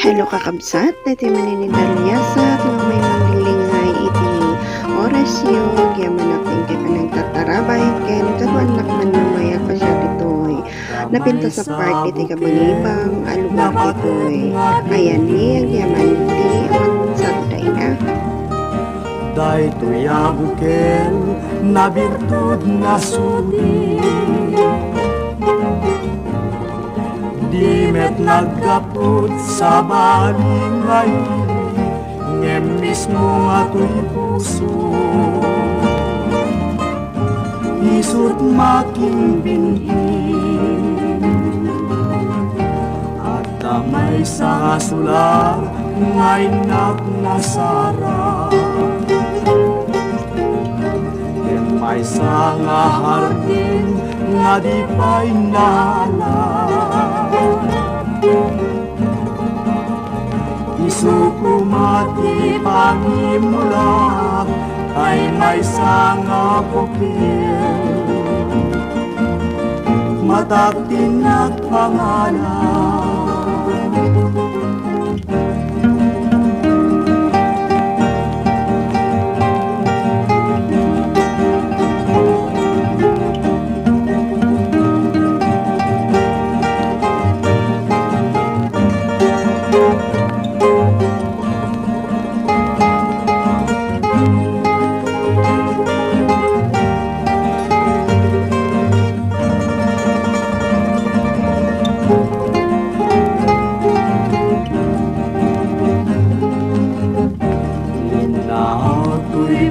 Hello kakabsat, iti maninindaliasat nga may manglingay iti oras yun, kaya manapin kay panagtatarabay ken kaduan nakman namaya pa siya ditoy. Napinta sa part iti kabangibang alugar ditoy. Ayan ni ang yaman iti on Saturday na. Daytoy abuken na birtud na subi, di met nagkaput sa balingay, ngem mismo ato'y puso. Isut making binhin, at damay sa sula, ngay nasara. May nga hardin nga di pa'y nala, isuko mati pangimula ay may nga bukil, mataktin at pangalan.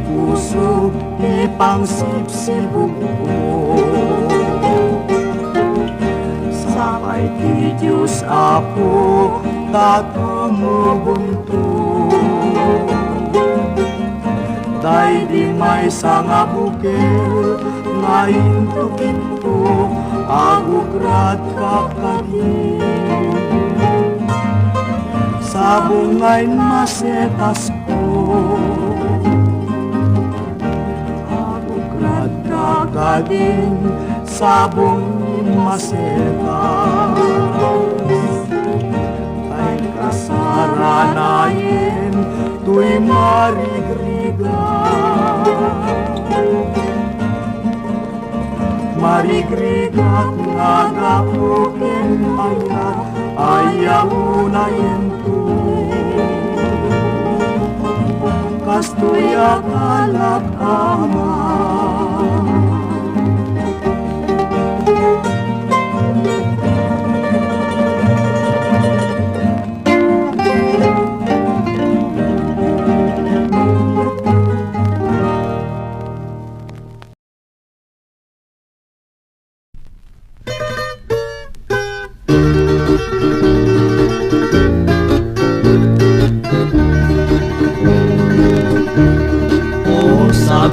Puso ipang sipsipog ko, sabay ti Diyos Apo tatumubunto. Day di may nga bukil nga into-kinto agugrad kakagin, sa bungayn masetas ko kading sabong masetas, ay kasaranayin tuy marigriga, marigrigat nga gapukin mayat ayaw na yento, kastoy akalat ama.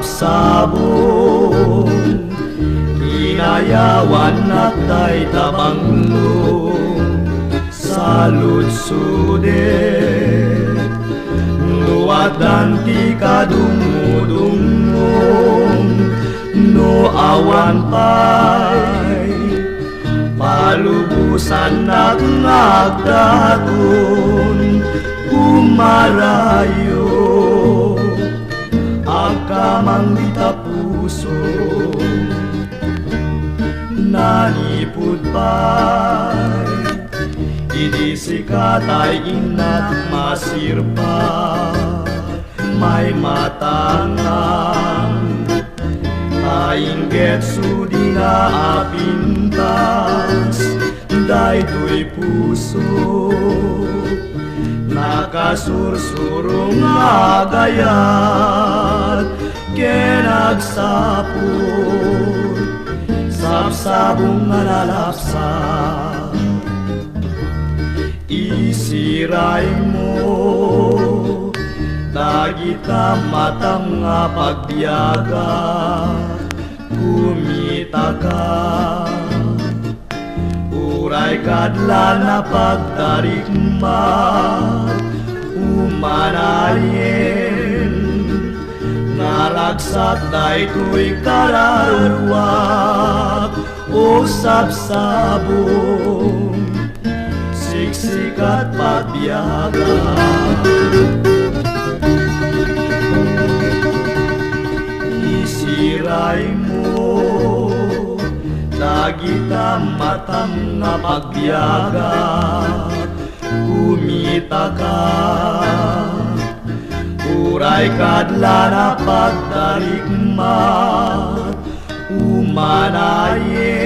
Sabong inayawan na tay tabanglong sa lutsudet, luwadan ti kadumudumong no awan pay palubusan na ngagdaton umarayo kamang dita puso, nanipud pa'y idi sikatay inat masirpa, may matangang aingget sudi na apintas, daytoy puso nakasursurong agayat kenagsapot sapsabong nalalapsa, isiray mo dagita matang nga pagbiyaga, kumita ka uray kadla na pagtarikma, umanayin naragsak daytoy kararwak o sabsabong siksikat pagbiyaga. Isiray mo dagita matang nga pagbiyaga. Kumita ka uray kadla na pagdarikmat. Umanayin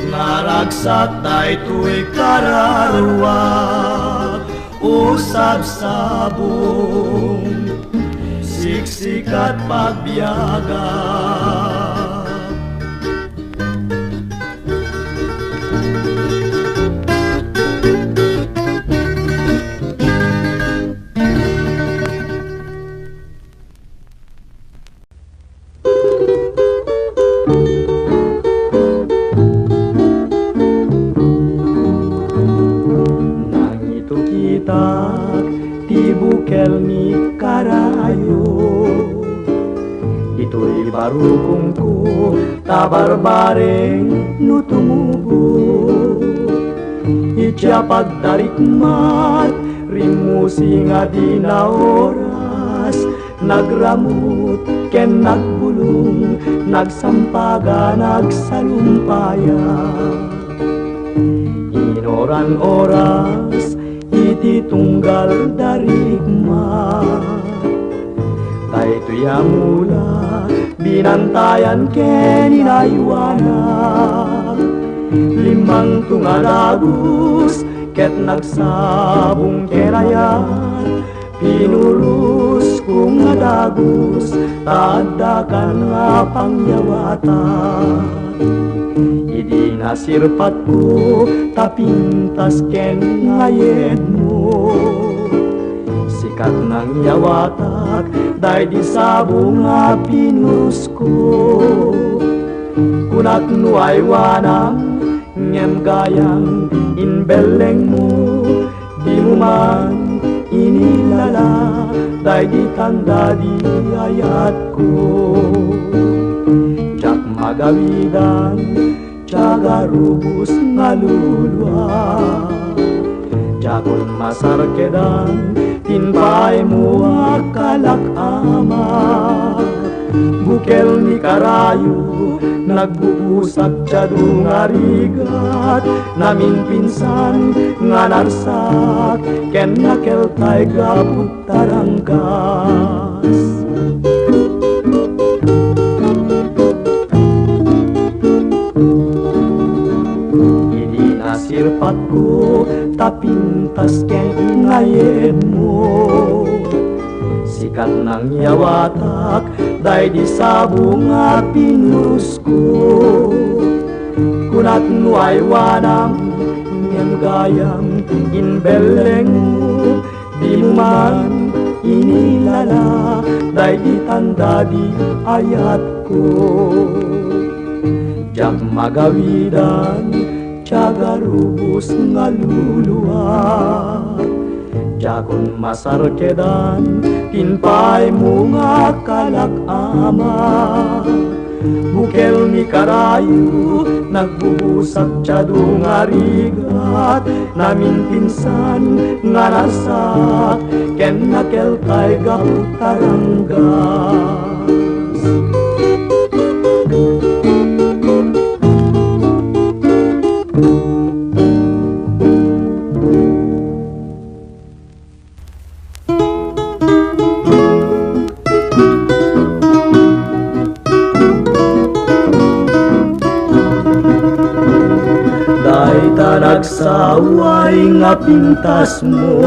ngaragsak daytoy kararwa. Usab sabong siksikat pagbiyaga. Bukel ni karayo ito'y barukong ko tabarbareng nutumubo. Itya pagdarikmat rimusi nga di na oras. Nagramut ken nagbulong nagsampaga nagsalumpaya. Inoran oras iti tunggal darigma. Daytoy mula binantayan ken inaywanan. Limang tungalagos ket nagsabong kenayan. Pinulus kong adagos tadakan nga pangyawatan. Idi nasirpat ko tapintas ken ngayed mo. Sikat ng yawatak day di sabong nga pinus ko. Kunak nuay wanang ngem gayang inbeleng mo. Di mo man inilala day di tanda di ayat ko. Jak magawidan jaga rubus ngalulwa. Jakon masarkedan tinpay mo akalak ama. Bukel ni karayo nagbubusak jadung arigat. Namin pinsan nga narsak ken nakeltay gaput tarangkas. Sirpat ko tapintas ken ngayed mo. Sikat ng yawatak day di sabong nga pinus ko. Kunat nuay wanang ngem gayang inbeleng mo. Di mo man inilala day di tanda di ayat ko. Jak magawidan jaga rubus ngaluluwa. Jakon masarkedan tinpay mo nga kalak ama. Bukel ni karayo nagbubusak jadung arigat. Namin pinsan nga narsak ken nakeltay gaput taranggas. Nagsaway nga pintas mo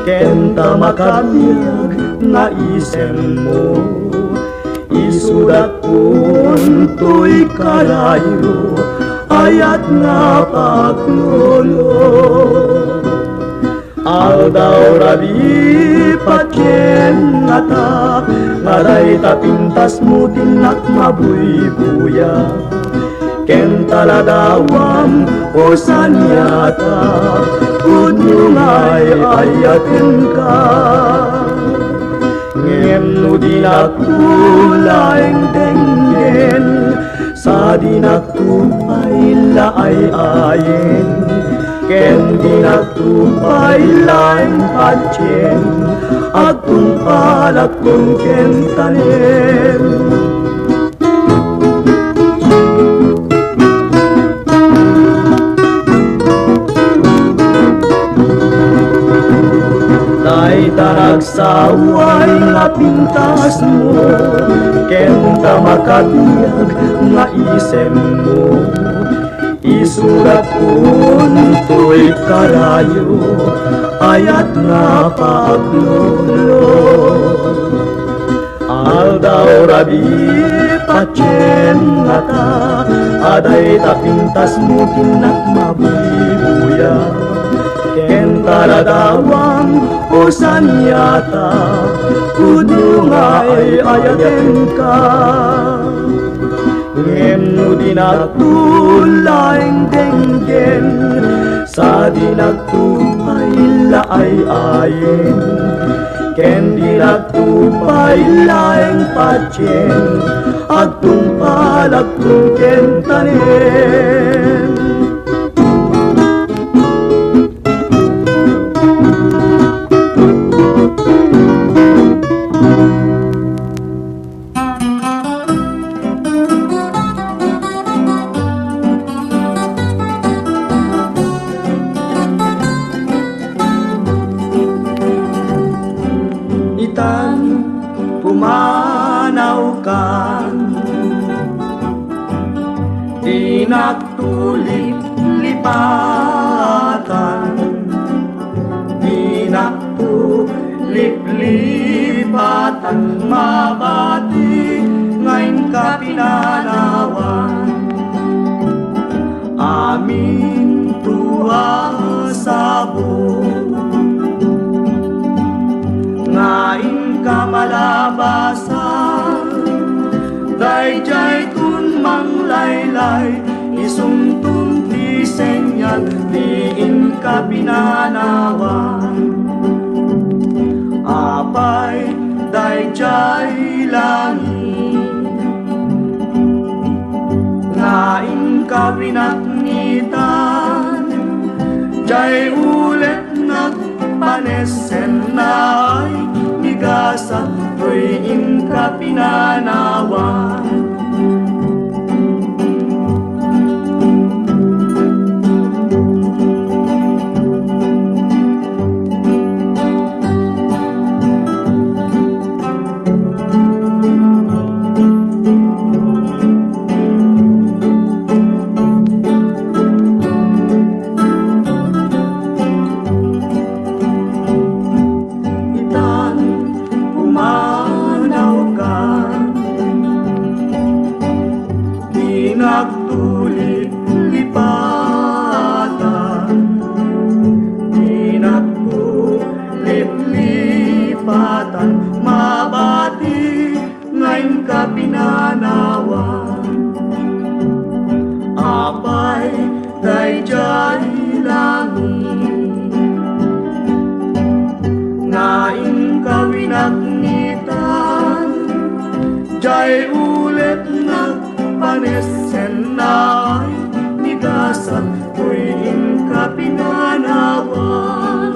kenta makabiyag nga isem mo. Isudat punto'y karayo ayat nga paglolo. Aldaw rabi patyen nga ta ngaray ta pintas mo tinak mabuy-buya. Ken taladawam o sanyata unyungay ayatin ka. Ngem no dinakulaeng denggen sa dinakupay laay-ayen. ken dinagtupay laing patyen agtong palakton ken tanem. Tay tanagsaway nga pintas mo, ken ta makabiyag nga isem mo. Isulat unto'y karayo, ayat nga paaglolo. Aldaw rabi patyen nga ta, aday ta pintas mo tinak mabubuya. Ken taradawang usan yata, kudu nga ay ayaten ka. Ngem no dinagtulaing denggen, sa dinagtupay laay ayen. Ken dinagtupay laing patyen, agtong palagtong ken tanem. Pumanaw kan, di nagtulip-lipatan, di nagtulip-lipatan, mabati ngayon ka pinanawan. Amin tuwa sabon, ngayon ka malabasan, dayjay tun manglaylay, isungtong ti senyal, diin ka pinanawan. Apay dayjay langit, ngayon ka pinagnitan, jay ulit nagpanesen na ay migasa, tuwing ka pinanawan. Nagtulip-lipatan, di nagtulip-lipatan, mabati ngayon ka pinanawan. Apay dayjay langit, ngayon ka winagnitan, jay ulit nagpanesen na ay migasa, tuwing ka pinanawan.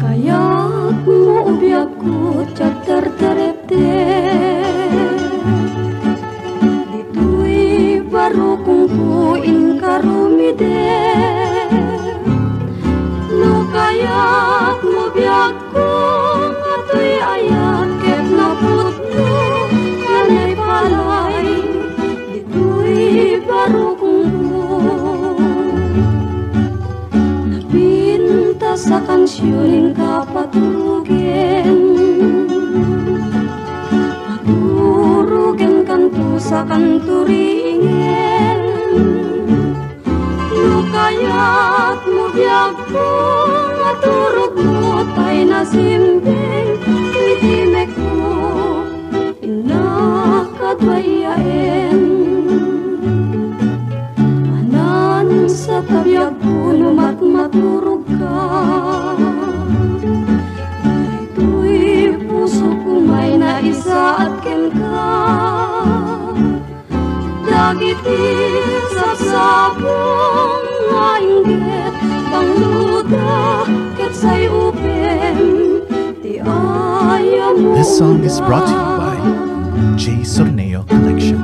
Kayak mo ubiyak ko chapter terepte, dito'y baro kong puin karumide. No kayak mo biyak ko, ato'y ayak ket naputno, kanay palay, dito'y baro kong napinta sa kansyoning kapatugin, maturugen kanto sa kanturingen. No kaya't mo biyak ko, maturog mo tay nasimbing, itimek mo, inakadwayae. tabiag puno maturog ka. Ito'y puso ko may naisa at ken ka. Dagiti sabsabong nga inggit pangluda ket say upem ti ayam mo. This song is brought to you by J. Sorneo Collection.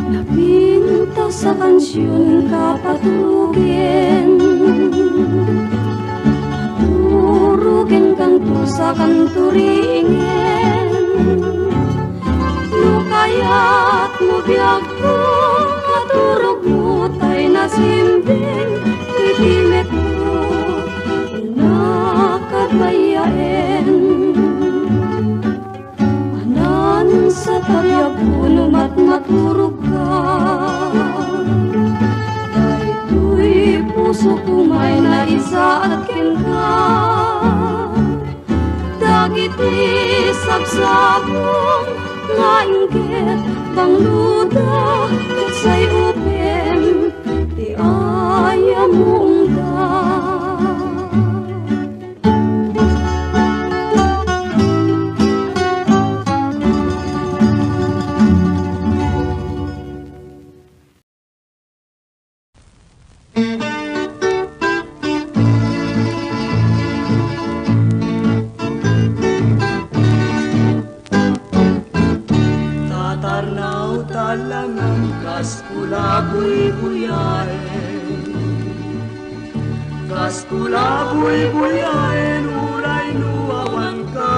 Napinta sa kansyon kapatugin, turugin kang tusa kang turingin. Lukayat mo biyag ko, katurog mo tay nasimbing, titimet ko, inakadbayain. Anan sa tabiag puno maturog ka. Dahito'y puso ko may naisa at ken ka. Dagiti sabsabong nga inggit pangluda ket say upem ti ayam mong da. Tatarnaw talangan kaskula buy-buyain, kaskula buy-buyain, uray nuawan ka.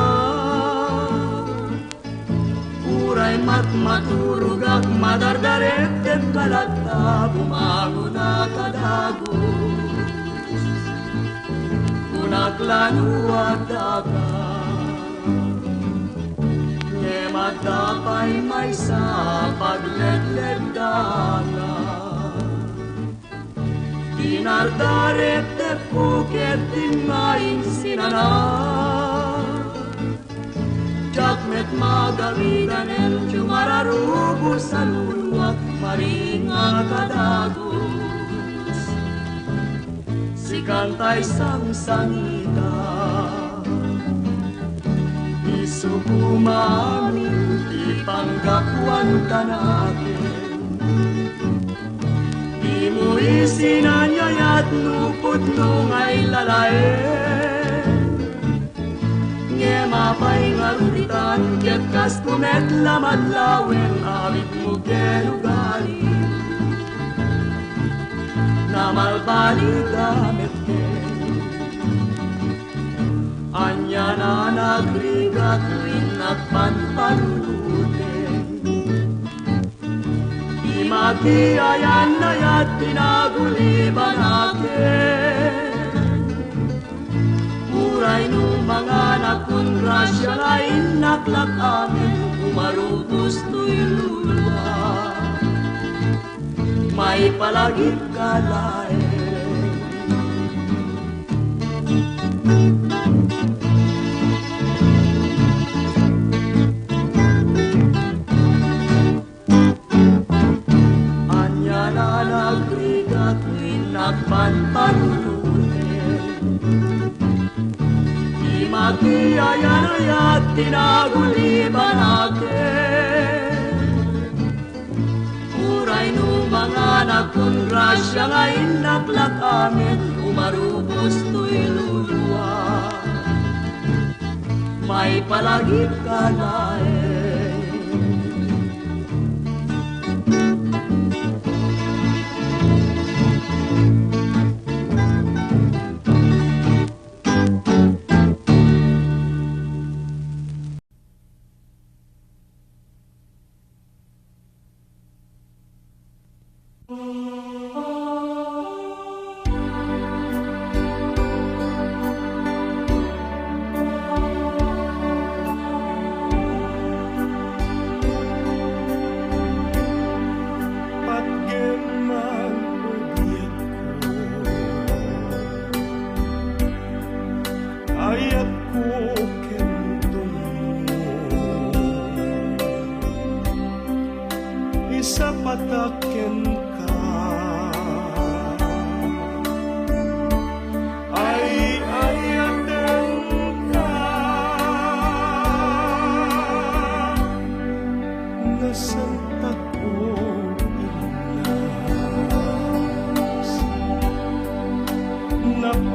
Uray maturog ak madardaret ket kalata bumangon na kadagos. Kunaklanuad ka matapay may sa pagledled dagat. Dinardaret te puket tinmaing sinanan. Jakmet magamitan el cumararubo sa luluwag maringa kadagos. Si kantay sang-sangita sukumamin ipanggakuan ka natin. Di mo isinanyayat nupot nung ay lalaen. Nge mapay ngaruritan ket kas kumet lamadlawen awit mo kelugarin. Namalbali gamit ken anya na nagrigat rin nagpanpanuluten. Di matiayan na yat tinaguliban akin. Uray nung mga nakunrasya na inaklak amin, umarubos to'y luluwa. May palagip ka lain. Nagpanpanuluten. Di matiayan-ayat tinaguliban akin. Uray nung mga nagkunrasya nga inaklak amin, umarubos to'y luluwa. May palagip ka lain.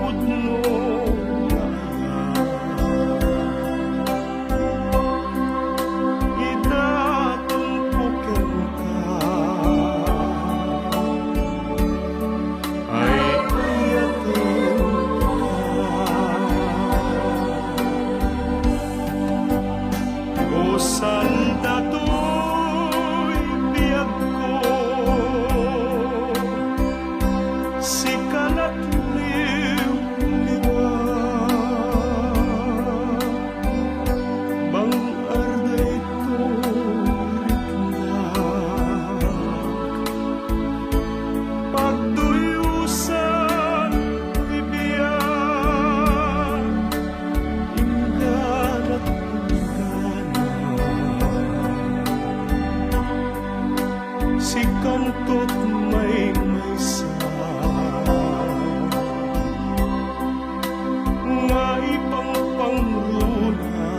pudno idatong puken ka ay ayatin ka o sanda to'y biyag ko si kalat liw-liwa bang arday turiknak pagtuyusan ibiyag ingganat si kantot may maysa nga ipang pangruna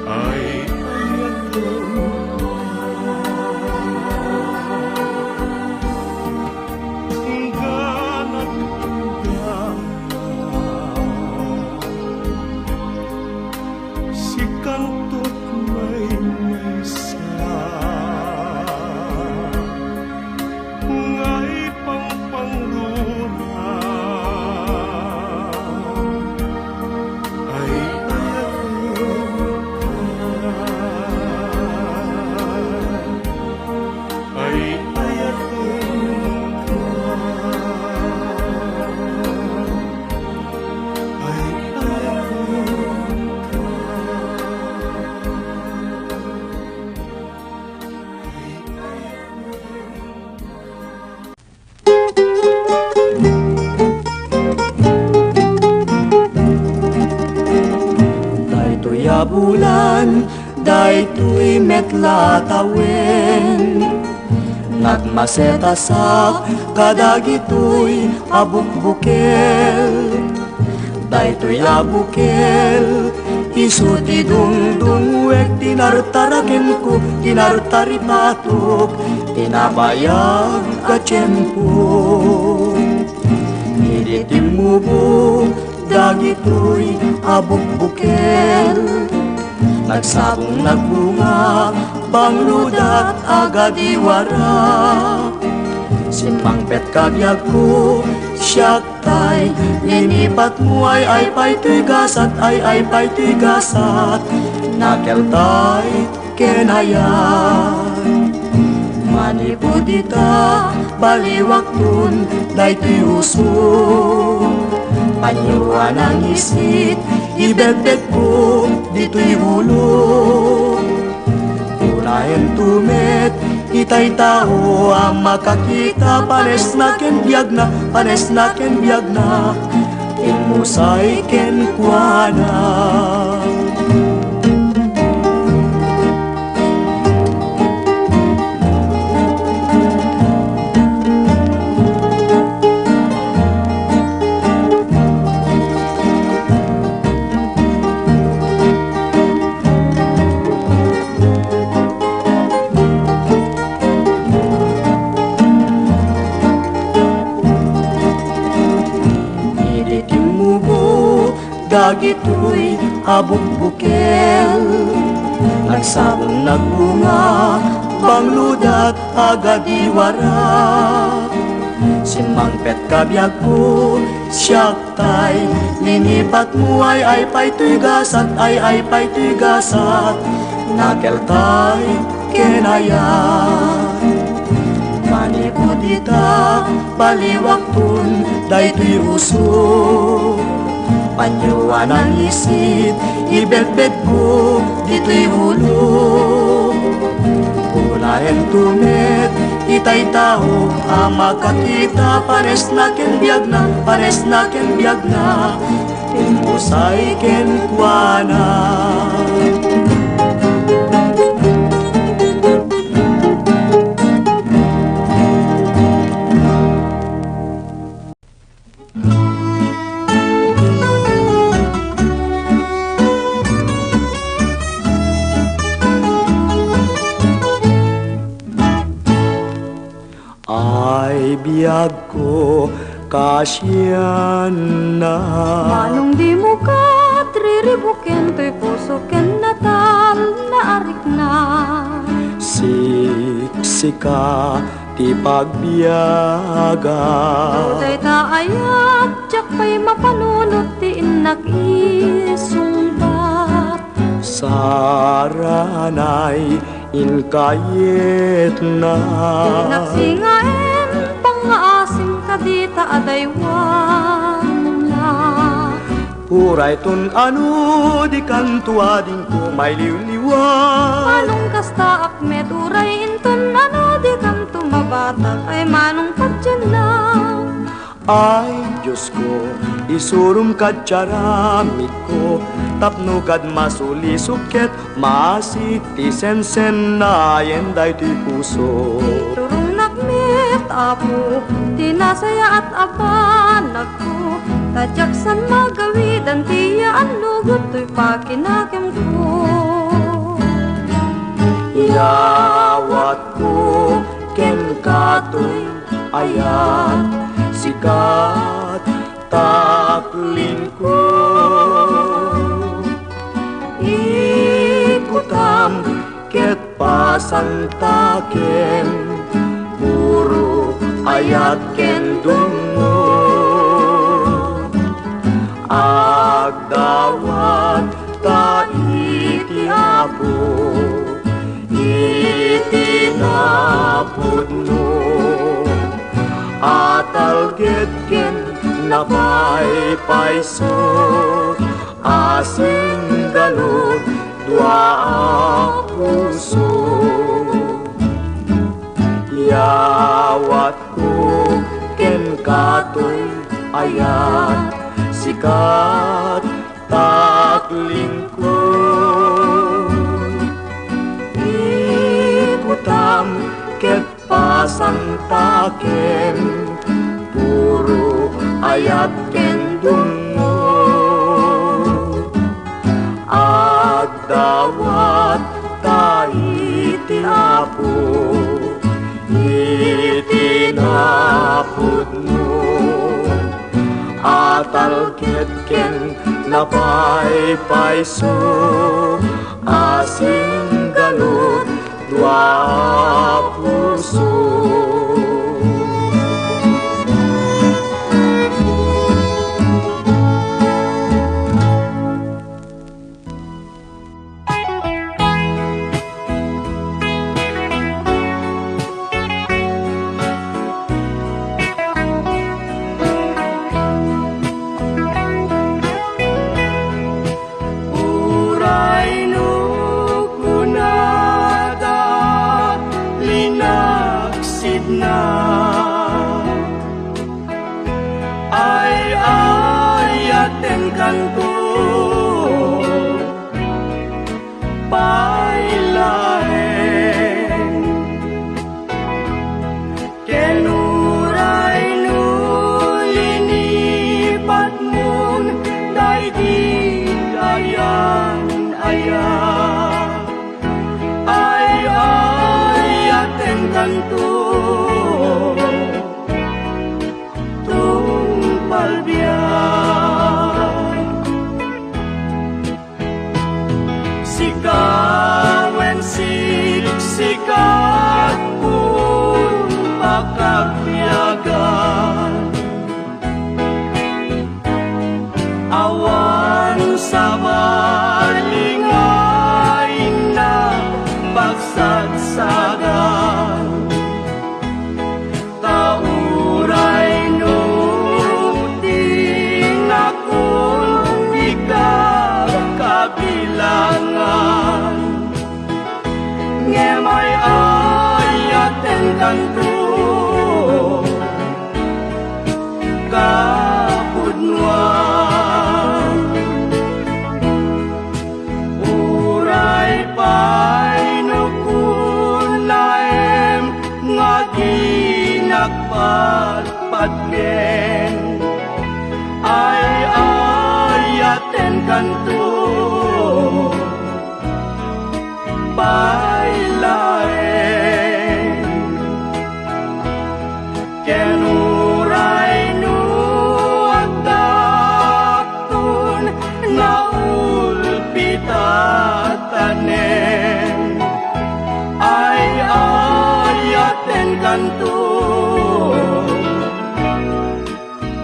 ay ayatin ganat si kantot may maysa nga ipang pangruna ay Daytoy bulan, daytoy metla tawen Nat masetasak, kadagitoy abukbukel Daytoy abukel, isu ti dungdungwek tinartaraken ko, tinartari patok, tinabayag ka tiyempo Ilitimubog, dagitoy abukbukel Nagsabong nagbunga, bangludat agad iwara Simangpet kagyag ko, siyak tay Linipat mo ay pa'y tigasat, ay pa'y tigasat Nakeltay kenayat Manipudita, baliwaktun, daytoy uso Panyuan ang isit, ibebet ko, dito'y ulo Unahin tumet, itay tao ang makakita Panes na ken biyag na, panes na ken biyag na Ilmusay ken kuana Dagitoy abukbukel Nagsabong nagbunga Bangludat agad iwara Simangpet kabyag ko Siyak tay Linipat mo ay pa'y tigasat ay pa'y tigasat Nakeltay kenayat Manipudita baliwaktun Daytoy uso Panyuan ang isip, ibet-bet ko, dito'y ulo Unahin tumet, itay tao, ang makakita Pares na ken biyag na, pares na ken biyag na Ilmusay ken kuana Ay biyag ko kasyan na. Manong di mo ka triribuken to'y puso ken natal na arik na. Siksika ti pagbiyaga. Uday ta ayat jak pa'y mapanunot ti inak isungbat. Saranay inkayet na. Nagsingaen pangaasim kadita adaywan na. Uray tun ano di kantua din ko may liwliwan. Manong kasta akmet uray inton ano di kan tumabatak ay manong kadyan na. Ay Diyos ko, isurum kad charamit ko, tapno kad masuli suket, masit ti sensen na yenday ti puso. Turong nagmit apo, tinasaya at abanag ko, tadjaksan magawidan tiyaan lugot to'y pakinakim ko. Yawat ko, ken katoy ayat, sikat taklin ko. Ikutam ket pasantaken, puro ayat ken dungo. Agdawat ta iti apo, itinapudno. Atalgit ken napaypayso, asing galod dua puso. Yawat ko ken katoy ayat, sikat takling ko. Ikutam ket pasantaken, puro ayat ken dungo. Agdawat ta iti apo, itinapudno. Atalgit ken napaypayso, asing galod dua puso. Kanto pailaen kenuray nulinipat mun daigdig ayan ay aten kanto tung palbiyan.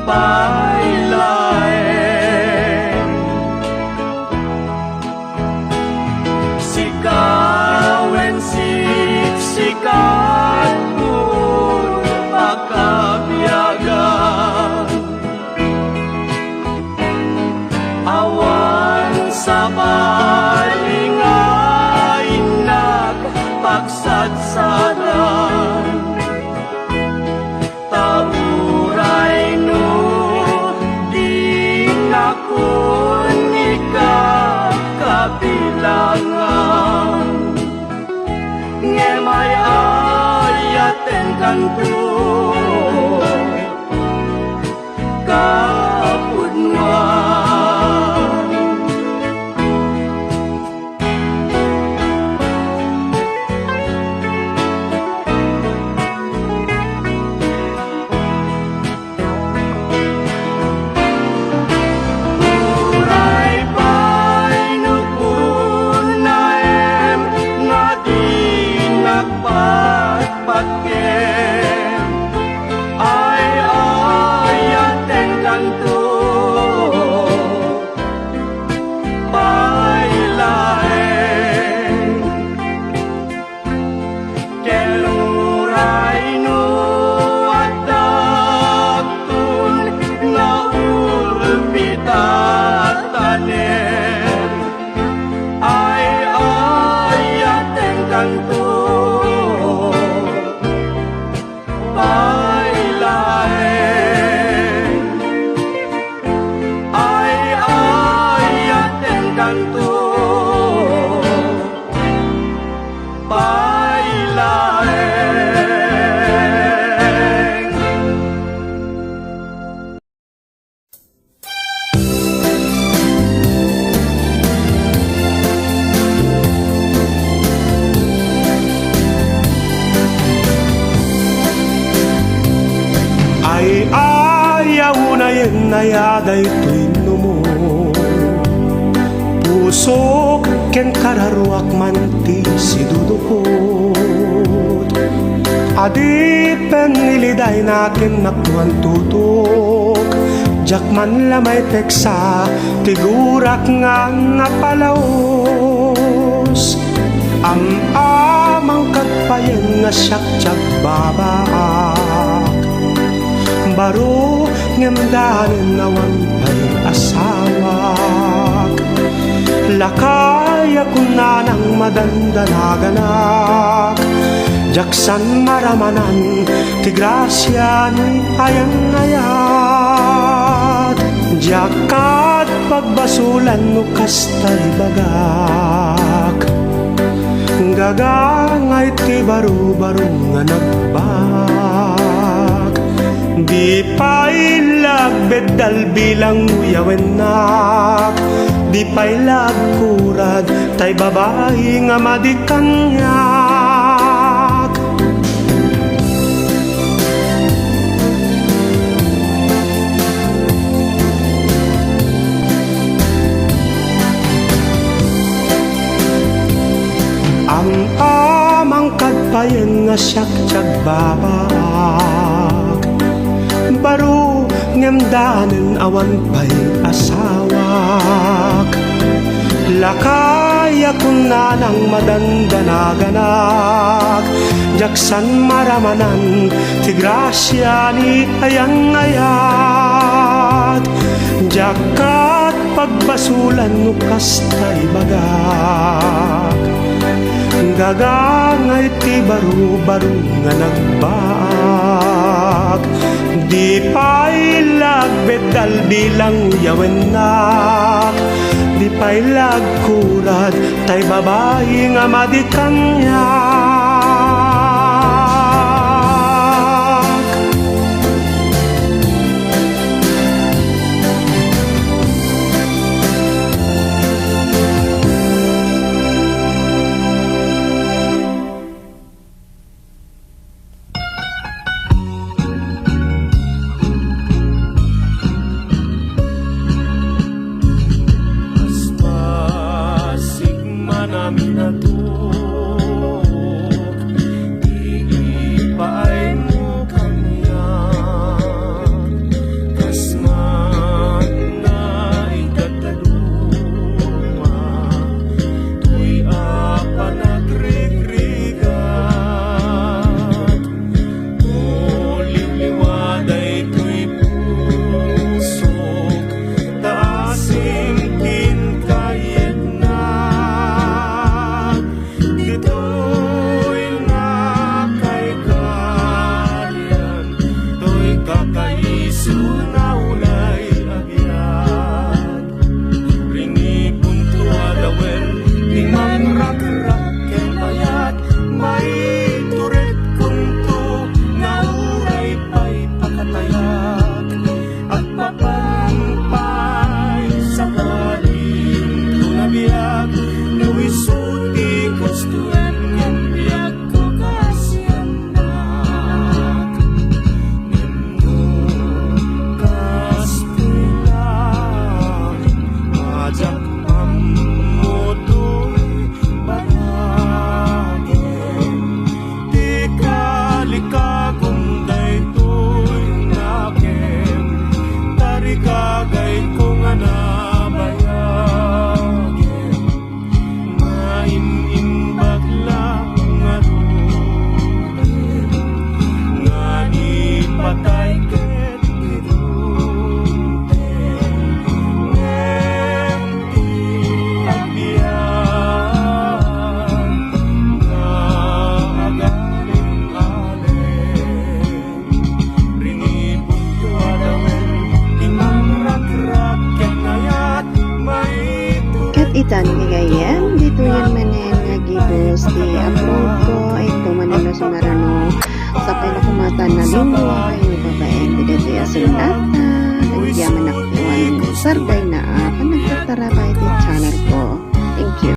pailaeng sikawen siksikan pun pakabiyagan awan sa balingay nagpagsatsadan tauray no di nakon ikakabilangan nge may ayaten kanto kapudnuan uray pa'y nupunaem nga di nagpatpatkem ay ayaten kanto pailaeng keluray no at dagtun nga ulpitatanem ay ayaten kanto pailaeng ay ayaten kanto pailaeng ay ayaw na yan na yaday tuwino mo puso ken kararuak man ti sidudukot adi peniliday natin nakuan tutok jak man lamay teksa tigurak nga palaos amang katpayen nga siyak jak babaak baru ngemdanin awan pa'y asawak lakay ako na ng madandanaganak jaksan maramanan ti grasya ni ayang-ayat jakat pagbasulan no kastay bagak gagangay ti baru-baru nga nagbak di pailag bedal bilang uyawenak di pailag kurad tay babae nga madikanyak ang amang kadpayen nga siyak tiyag babak baru ngemdanen awan pa'y asawak lakay ako na ng madandanaganak jaksan maramanan ti grasya ni ayang-ayat jakat pagbasulan no kastay bagak gagangay ti baru-baru nga nagbak di pailag bedal bilang yawenak di pailag kurad tay babae nga madikanyak sunaulay agyan rini punto adawen di mangrak-rak ken bayat may turet kunto nauray pa'y pakatayak at papampay sa kalim tunabiyag nawisuti konstruent ken biyag ko kasyamak nino kastilan ajak pamotoy banagin di kalikagong daytoy nakem tarikagay kong anabayagin mainimbag lang nga rugin nga ipatay ket gidunten ngem di agbiyan nga agaling-aleng rini punto adawen di mangrak-rak ken ayat may Kat itan kagayan, dito yan manen nga gibos di upload ko ito manalo sa marano sa pinakumata na lingwa kayo babaeng dito ya sunata nagyaman ako ang sarday na panagtatarabay di channel ko.